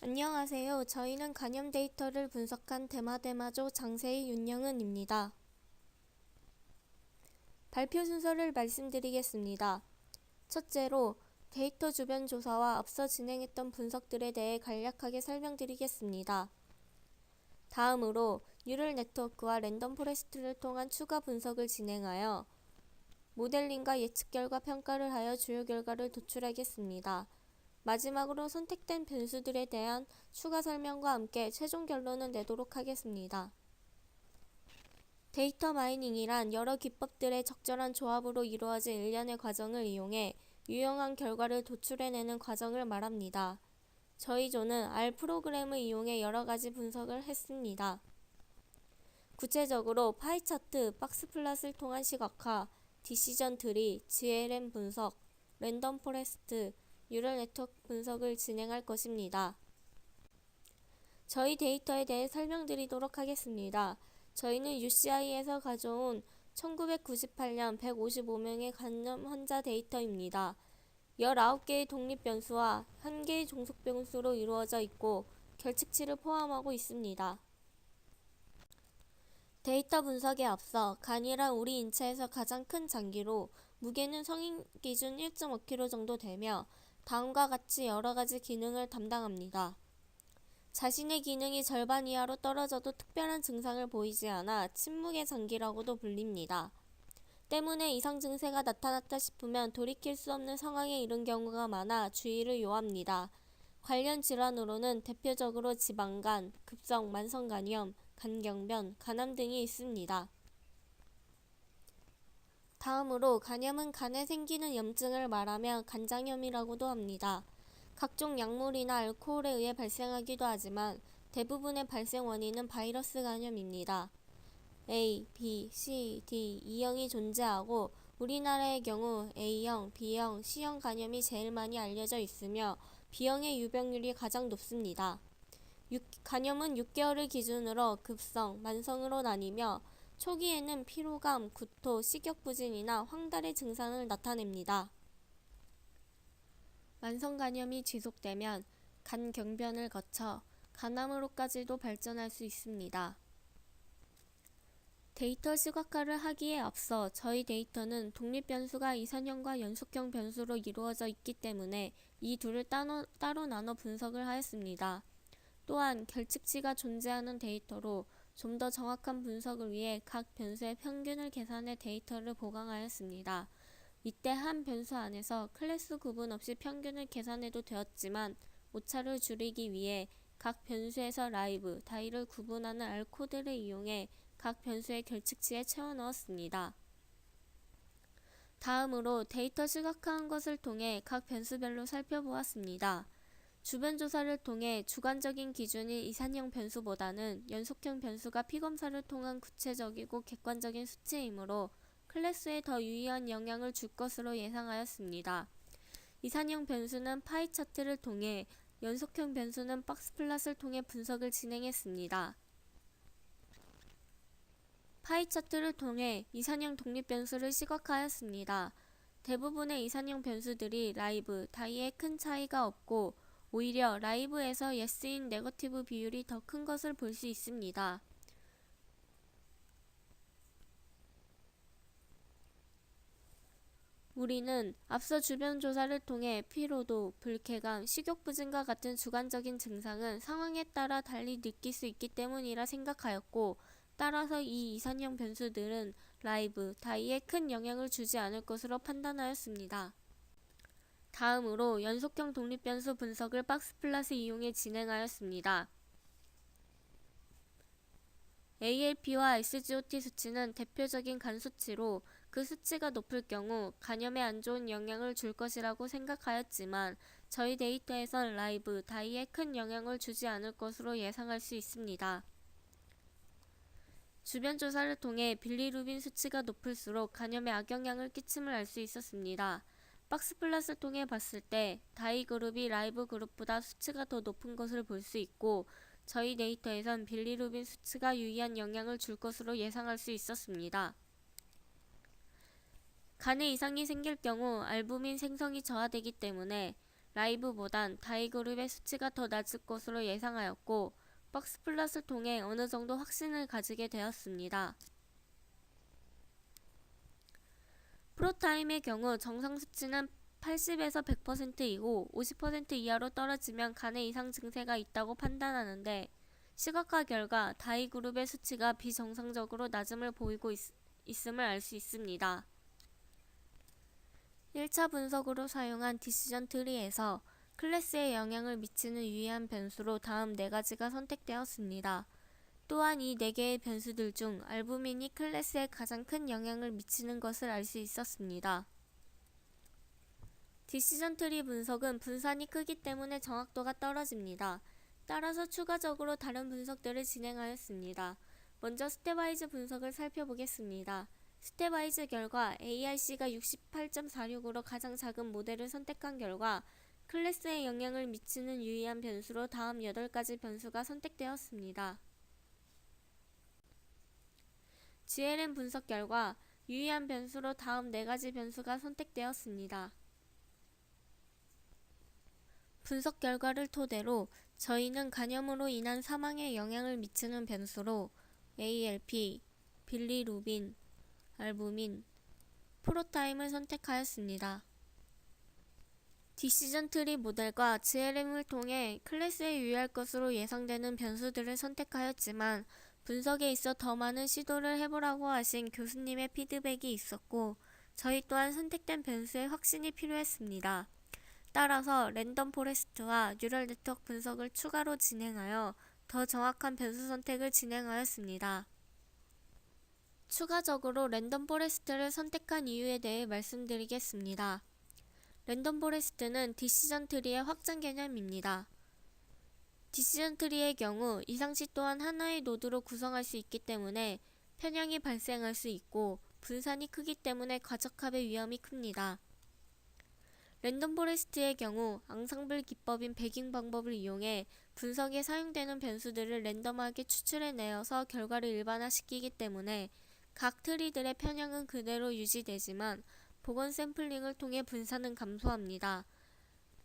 안녕하세요. 저희는 간염 데이터를 분석한 대마대마조 장세희 윤영은입니다. 발표 순서를 말씀드리겠습니다. 첫째로 데이터 주변 조사와 앞서 진행했던 분석들에 대해 간략하게 설명드리겠습니다. 다음으로 뉴럴 네트워크와 랜덤 포레스트를 통한 추가 분석을 진행하여 모델링과 예측 결과 평가를 하여 주요 결과를 도출하겠습니다. 마지막으로 선택된 변수들에 대한 추가 설명과 함께 최종 결론을 내도록 하겠습니다. 데이터 마이닝이란 여러 기법들의 적절한 조합으로 이루어진 일련의 과정을 이용해 유용한 결과를 도출해내는 과정을 말합니다. 저희 조는 R 프로그램을 이용해 여러가지 분석을 했습니다. 구체적으로 파이차트, 박스플롯을 통한 시각화, 디시전 트리, GLM 분석, 랜덤 포레스트, 뉴럴 네트워크 분석을 진행할 것입니다. 저희 데이터에 대해 설명드리도록 하겠습니다. 저희는 UCI에서 가져온 1998년 155명의 간염 환자 데이터입니다. 19개의 독립 변수와 1개의 종속 변수로 이루어져 있고 결측치를 포함하고 있습니다. 데이터 분석에 앞서 간이란 우리 인체에서 가장 큰 장기로 무게는 성인 기준 1.5kg 정도 되며 다음과 같이 여러가지 기능을 담당합니다. 자신의 기능이 절반 이하로 떨어져도 특별한 증상을 보이지 않아 침묵의 장기라고도 불립니다. 때문에 이상 증세가 나타났다 싶으면 돌이킬 수 없는 상황에 이른 경우가 많아 주의를 요합니다. 관련 질환으로는 대표적으로 지방간, 급성 만성간염, 간경변, 간암 등이 있습니다. 다음으로 간염은 간에 생기는 염증을 말하며 간장염이라고도 합니다. 각종 약물이나 알코올에 의해 발생하기도 하지만 대부분의 발생 원인은 바이러스 간염입니다. A, B, C, D, E형이 존재하고 우리나라의 경우 A형, B형, C형 간염이 제일 많이 알려져 있으며 B형의 유병률이 가장 높습니다. 간염은 6개월을 기준으로 급성, 만성으로 나뉘며 초기에는 피로감, 구토, 식욕부진이나 황달의 증상을 나타냅니다. 만성간염이 지속되면 간경변을 거쳐 간암으로까지도 발전할 수 있습니다. 데이터 시각화를 하기에 앞서 저희 데이터는 독립 변수가 이산형과 연속형 변수로 이루어져 있기 때문에 이 둘을 따로 나눠 분석을 하였습니다. 또한 결측치가 존재하는 데이터로 좀 더 정확한 분석을 위해 각 변수의 평균을 계산해 데이터를 보강하였습니다. 이때 한 변수 안에서 클래스 구분 없이 평균을 계산해도 되었지만 오차를 줄이기 위해 각 변수에서 라이브, 다이를 구분하는 R 코드를 이용해 각 변수의 결측치에 채워 넣었습니다. 다음으로 데이터 시각화한 것을 통해 각 변수별로 살펴보았습니다. 주변 조사를 통해 주관적인 기준인 이산형 변수보다는 연속형 변수가 피검사를 통한 구체적이고 객관적인 수치이므로 클래스에 더 유의한 영향을 줄 것으로 예상하였습니다. 이산형 변수는 파이 차트를 통해, 연속형 변수는 박스플롯을 통해 분석을 진행했습니다. 파이 차트를 통해 이산형 독립 변수를 시각화하였습니다. 대부분의 이산형 변수들이 라이브, 다이에 큰 차이가 없고 오히려 라이브에서 예스인 네거티브 비율이 더 큰 것을 볼 수 있습니다. 우리는 앞서 주변 조사를 통해 피로도, 불쾌감, 식욕부진과 같은 주관적인 증상은 상황에 따라 달리 느낄 수 있기 때문이라 생각하였고, 따라서 이 이산형 변수들은 라이브, 다이에 큰 영향을 주지 않을 것으로 판단하였습니다. 다음으로 연속형 독립변수 분석을 박스플롯을 이용해 진행하였습니다. ALP와 SGOT 수치는 대표적인 간 수치로 그 수치가 높을 경우 간염에 안 좋은 영향을 줄 것이라고 생각하였지만 저희 데이터에선 라이브, 다이에 큰 영향을 주지 않을 것으로 예상할 수 있습니다. 주변 조사를 통해 빌리루빈 수치가 높을수록 간염에 악영향을 끼침을 알 수 있었습니다. 박스플롯을 통해 봤을 때 다이 그룹이 라이브 그룹보다 수치가 더 높은 것을 볼 수 있고 저희 데이터에선 빌리루빈 수치가 유의한 영향을 줄 것으로 예상할 수 있었습니다. 간에 이상이 생길 경우 알부민 생성이 저하되기 때문에 라이브보단 다이그룹의 수치가 더 낮을 것으로 예상하였고 박스플롯을 통해 어느 정도 확신을 가지게 되었습니다. 프로타임의 경우 정상 수치는 80에서 100%이고 50% 이하로 떨어지면 간의 이상 증세가 있다고 판단하는데 시각화 결과 다이그룹의 수치가 비정상적으로 낮음을 보이고 있음을 알 수 있습니다. 1차 분석으로 사용한 디시전 트리에서 클래스에 영향을 미치는 유의한 변수로 다음 4가지가 선택되었습니다. 또한 이 4개의 변수들 중 알부민이 클래스에 가장 큰 영향을 미치는 것을 알 수 있었습니다. 디시전 트리 분석은 분산이 크기 때문에 정확도가 떨어집니다. 따라서 추가적으로 다른 분석들을 진행하였습니다. 먼저 스텝와이즈 분석을 살펴보겠습니다. 스텝와이즈 결과 ARC가 68.46으로 가장 작은 모델을 선택한 결과 클래스에 영향을 미치는 유의한 변수로 다음 8가지 변수가 선택되었습니다. GLM 분석 결과 유의한 변수로 다음 4가지 변수가 선택되었습니다. 분석 결과를 토대로 저희는 간염으로 인한 사망에 영향을 미치는 변수로 ALP, 빌리루빈, 알부민, 프로타임을 선택하였습니다. 디시전 트리 모델과 GLM을 통해 클래스에 유의할 것으로 예상되는 변수들을 선택하였지만 분석에 있어 더 많은 시도를 해보라고 하신 교수님의 피드백이 있었고 저희 또한 선택된 변수에 확신이 필요했습니다. 따라서 랜덤 포레스트와 뉴럴 네트워크 분석을 추가로 진행하여 더 정확한 변수 선택을 진행하였습니다. 추가적으로 랜덤 포레스트를 선택한 이유에 대해 말씀드리겠습니다. 랜덤 포레스트는 디시전 트리의 확장 개념입니다. 디시전 트리의 경우 이상치 또한 하나의 노드로 구성할 수 있기 때문에 편향이 발생할 수 있고 분산이 크기 때문에 과적합의 위험이 큽니다. 랜덤 포레스트의 경우 앙상블 기법인 배깅 방법을 이용해 분석에 사용되는 변수들을 랜덤하게 추출해내어서 결과를 일반화시키기 때문에 각 트리들의 편향은 그대로 유지되지만 복원 샘플링을 통해 분산은 감소합니다.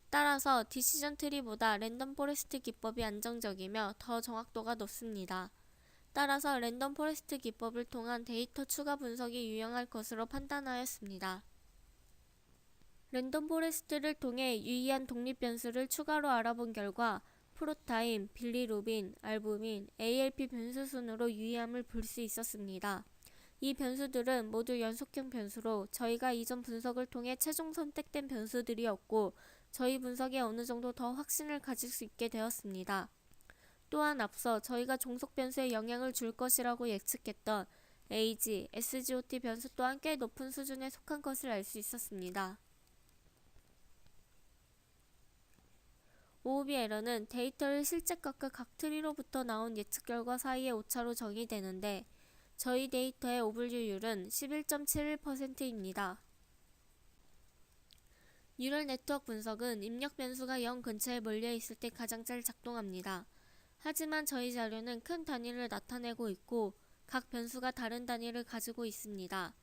따라서 디시전 트리보다 랜덤 포레스트 기법이 안정적이며 더 정확도가 높습니다. 따라서 랜덤 포레스트 기법을 통한 데이터 추가 분석이 유용할 것으로 판단하였습니다. 랜덤 포레스트를 통해 유의한 독립 변수를 추가로 알아본 결과 프로타임, 빌리루빈, 알부민, ALP 변수 순으로 유의함을 볼 수 있었습니다. 이 변수들은 모두 연속형 변수로 저희가 이전 분석을 통해 최종 선택된 변수들이었고 저희 분석에 어느 정도 더 확신을 가질 수 있게 되었습니다. 또한 앞서 저희가 종속 변수에 영향을 줄 것이라고 예측했던 AG, SGOT 변수 또한 꽤 높은 수준에 속한 것을 알 수 있었습니다. OOB 에러는 데이터를 실제 값과 각 트리로부터 나온 예측 결과 사이의 오차로 정의되는데 저희 데이터의 오분류율은 11.71%입니다. 뉴럴 네트워크 분석은 입력 변수가 0 근처에 몰려 있을 때 가장 잘 작동합니다. 하지만 저희 자료는 큰 단위를 나타내고 있고 각 변수가 다른 단위를 가지고 있습니다.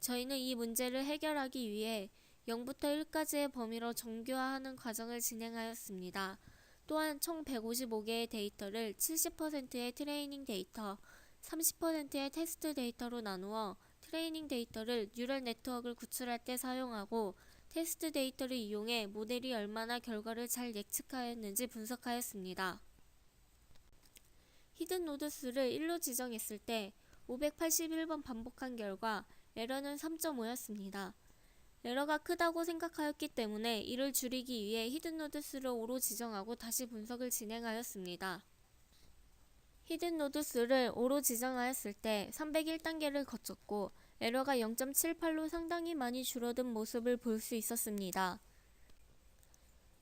저희는 이 문제를 해결하기 위해 0부터 1까지의 범위로 정교화하는 과정을 진행하였습니다. 또한 총 155개의 데이터를 70%의 트레이닝 데이터, 30%의 테스트 데이터로 나누어 트레이닝 데이터를 뉴럴 네트워크를 구출할 때 사용하고 테스트 데이터를 이용해 모델이 얼마나 결과를 잘 예측하였는지 분석하였습니다. 히든 노드 수를 1로 지정했을 때 581번 반복한 결과 에러는 3.5였습니다. 에러가 크다고 생각하였기 때문에 이를 줄이기 위해 히든 노드 수를 5로 지정하고 다시 분석을 진행하였습니다. 히든 노드 수를 5로 지정하였을 때 301단계를 거쳤고 에러가 0.78로 상당히 많이 줄어든 모습을 볼 수 있었습니다.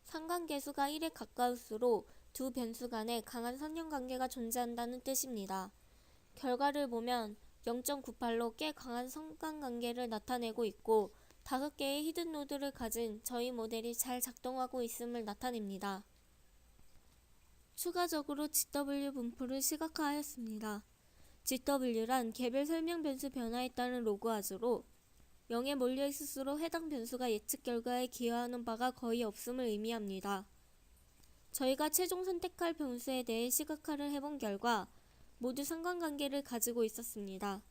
상관계수가 1에 가까울수록 두 변수 간에 강한 선형관계가 존재한다는 뜻입니다. 결과를 보면 0.98로 꽤 강한 상관관계를 나타내고 있고 5개의 히든 노드를 가진 저희 모델이 잘 작동하고 있음을 나타냅니다. 추가적으로 GW 분포를 시각화하였습니다. GW란 개별 설명 변수 변화에 따른 로그아즈로 0에 몰려 있을수록 해당 변수가 예측 결과에 기여하는 바가 거의 없음을 의미합니다. 저희가 최종 선택할 변수에 대해 시각화를 해본 결과 모두 상관관계를 가지고 있었습니다.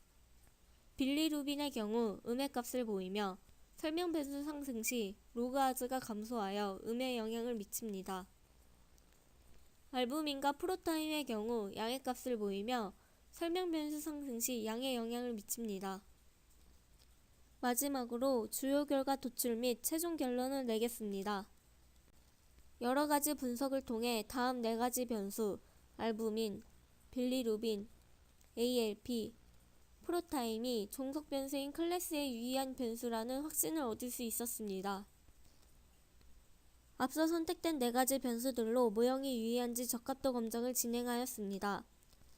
빌리루빈의 경우 음의 값을 보이며 설명 변수 상승 시 로그아즈가 감소하여 음에 영향을 미칩니다. 알부민과 프로타임의 경우 양의 값을 보이며 설명 변수 상승 시 양에 영향을 미칩니다. 마지막으로 주요 결과 도출 및 최종 결론을 내겠습니다. 여러 가지 분석을 통해 다음 4가지 변수 알부민, 빌리루빈, ALP, 프로타임이 종속 변수인 클래스에 유의한 변수라는 확신을 얻을 수 있었습니다. 앞서 선택된 4가지 변수들로 모형이 유의한지 적합도 검정을 진행하였습니다.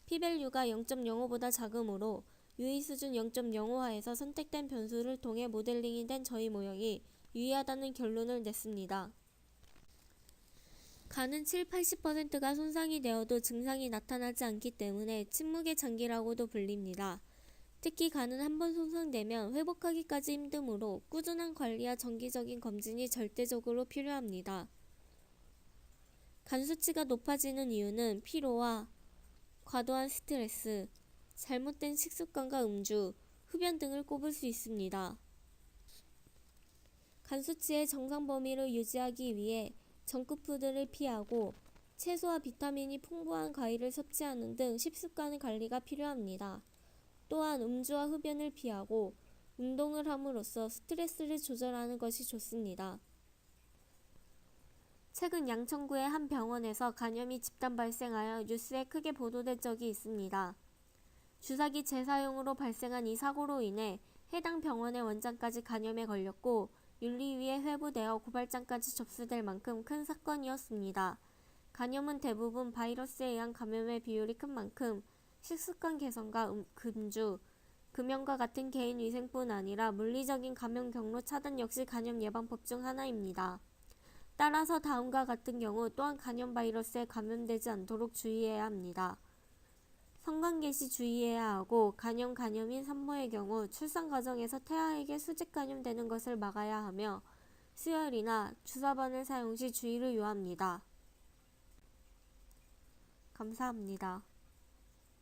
p-value가 0.05보다 작으므로 유의 수준 0.05하에서 선택된 변수를 통해 모델링이 된 저희 모형이 유의하다는 결론을 냈습니다. 간은 7-80%가 손상이 되어도 증상이 나타나지 않기 때문에 침묵의 장기라고도 불립니다. 특히 간은 한번 손상되면 회복하기까지 힘드므로 꾸준한 관리와 정기적인 검진이 절대적으로 필요합니다. 간 수치가 높아지는 이유는 피로와 과도한 스트레스, 잘못된 식습관과 음주, 흡연 등을 꼽을 수 있습니다. 간 수치의 정상 범위를 유지하기 위해 정크푸드를 피하고 채소와 비타민이 풍부한 과일을 섭취하는 등 식습관 관리가 필요합니다. 또한 음주와 흡연을 피하고 운동을 함으로써 스트레스를 조절하는 것이 좋습니다. 최근 양천구의 한 병원에서 간염이 집단 발생하여 뉴스에 크게 보도된 적이 있습니다. 주사기 재사용으로 발생한 이 사고로 인해 해당 병원의 원장까지 간염에 걸렸고 윤리위에 회부되어 고발장까지 접수될 만큼 큰 사건이었습니다. 간염은 대부분 바이러스에 의한 감염의 비율이 큰 만큼 식습관 개선과 금주, 금연과 같은 개인위생뿐 아니라 물리적인 감염 경로 차단 역시 간염 예방법 중 하나입니다. 따라서 다음과 같은 경우 또한 간염 바이러스에 감염되지 않도록 주의해야 합니다. 성관계 시 주의해야 하고 간염인 산모의 경우 출산 과정에서 태아에게 수직 감염되는 것을 막아야 하며 수혈이나 주사바늘 사용 시 주의를 요합니다. 감사합니다.